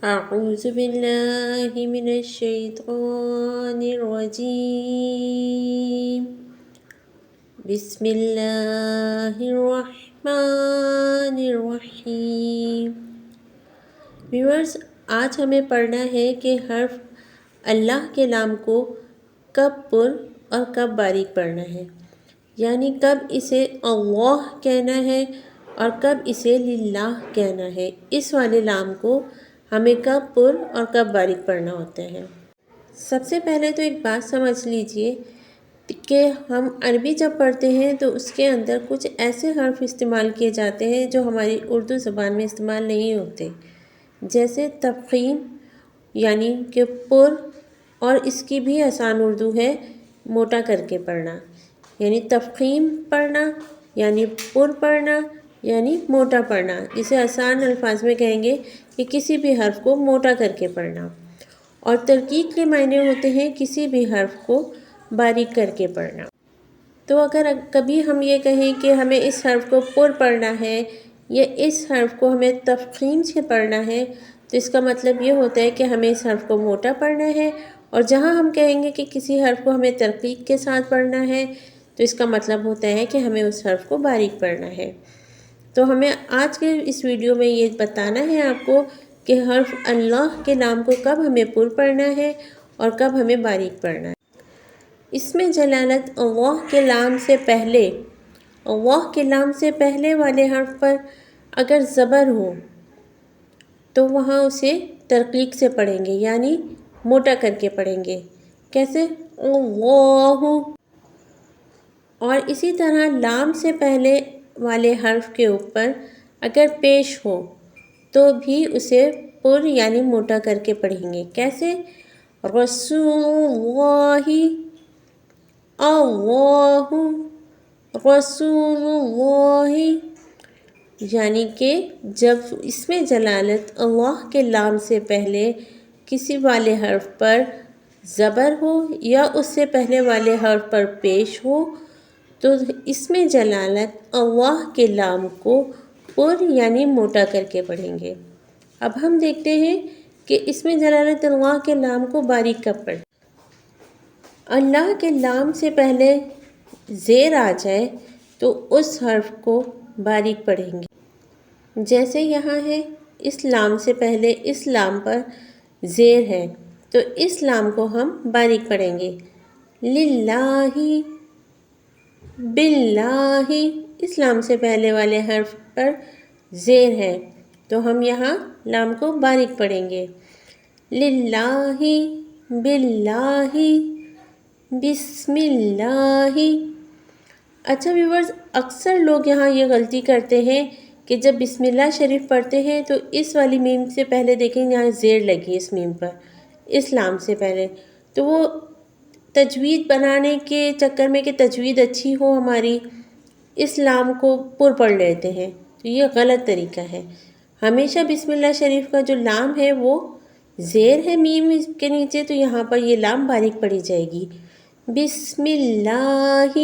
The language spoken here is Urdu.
أعوذ بالله من الشيطان الرجيم بسم اللہ الرحمن الرحیم۔ ویورز، آج ہمیں پڑھنا ہے کہ حرف اللہ کے نام کو کب پر اور کب باریک پڑھنا ہے، یعنی کب اسے اللہ کہنا ہے اور کب اسے للہ کہنا ہے۔ اس والے نام کو ہمیں کب پر اور کب باریک پڑھنا ہوتا ہے۔ سب سے پہلے تو ایک بات سمجھ لیجئے کہ ہم عربی جب پڑھتے ہیں تو اس کے اندر کچھ ایسے حرف استعمال کیے جاتے ہیں جو ہماری اردو زبان میں استعمال نہیں ہوتے، جیسے تفخیم یعنی کہ پر، اور اس کی بھی آسان اردو ہے موٹا کر کے پڑھنا، یعنی تفخیم پڑھنا یعنی پر پڑھنا یعنی موٹا پڑھنا، جسے آسان الفاظ میں کہیں گے کہ کسی بھی حرف کو موٹا کر کے پڑھنا۔ اور ترقیق کے معنی ہوتے ہیں کسی بھی حرف کو باریک کر کے پڑھنا۔ تو اگر کبھی ہم یہ کہیں کہ ہمیں اس حرف کو پر پڑھنا ہے یا اس حرف کو ہمیں تفخیم سے پڑھنا ہے، تو اس کا مطلب یہ ہوتا ہے کہ ہمیں اس حرف کو موٹا پڑھنا ہے، اور جہاں ہم کہیں گے کہ کسی حرف کو ہمیں ترقیق کے ساتھ پڑھنا ہے تو اس کا مطلب ہوتا ہے کہ ہمیں اس حرف کو باریک پڑھنا ہے۔ تو ہمیں آج کے اس ویڈیو میں یہ بتانا ہے آپ کو کہ حرف اللہ کے نام کو کب ہمیں پر پڑھنا ہے اور کب ہمیں باریک پڑھنا ہے۔ اس میں جلالت اللہ کے نام سے پہلے، اللہ کے نام سے پہلے والے حرف پر اگر زبر ہو تو وہاں اسے ترقیق سے پڑھیں گے، یعنی موٹا کر کے پڑھیں گے۔ کیسے؟ اللہ۔ اور اسی طرح لام سے پہلے والے حرف کے اوپر اگر پیش ہو تو بھی اسے پر یعنی موٹا کر کے پڑھیں گے۔ کیسے؟ رسول اللہ، اللہ، رسول اللہ، یعنی کہ جب اس میں جلالت اللہ کے نام سے پہلے کسی والے حرف پر زبر ہو یا اس سے پہلے والے حرف پر پیش ہو تو اس میں جلالت اللہ کے نام کو پر یعنی موٹا کر کے پڑھیں گے۔ اب ہم دیکھتے ہیں کہ اس میں جلالت اللہ کے نام کو باریک کب پڑھیں۔ اللہ کے نام سے پہلے زیر آ جائے تو اس حرف کو باریک پڑھیں گے، جیسے یہاں ہے اس لام سے پہلے اس لام پر زیر ہے تو اس لام کو ہم باریک پڑھیں گے۔ للہ، باللہ، اس لام سے پہلے والے حرف پر زیر ہے تو ہم یہاں لام کو باریک پڑھیں گے۔ للہ، باللہ، بسم اللہ۔ اچھا ویورز، اکثر لوگ یہاں یہ غلطی کرتے ہیں کہ جب بسم اللہ شریف پڑھتے ہیں تو اس والی میم سے پہلے دیکھیں یہاں زیر لگی اس میم پر، اس لام سے پہلے، تو وہ تجوید بنانے کے چکر میں کہ تجوید اچھی ہو ہماری، اس لام کو پر پڑھ لیتے ہیں، تو یہ غلط طریقہ ہے۔ ہمیشہ بسم اللہ شریف کا جو لام ہے وہ زیر ہے میم کے نیچے، تو یہاں پر یہ لام باریک پڑھی جائے گی۔ بسم اللہ۔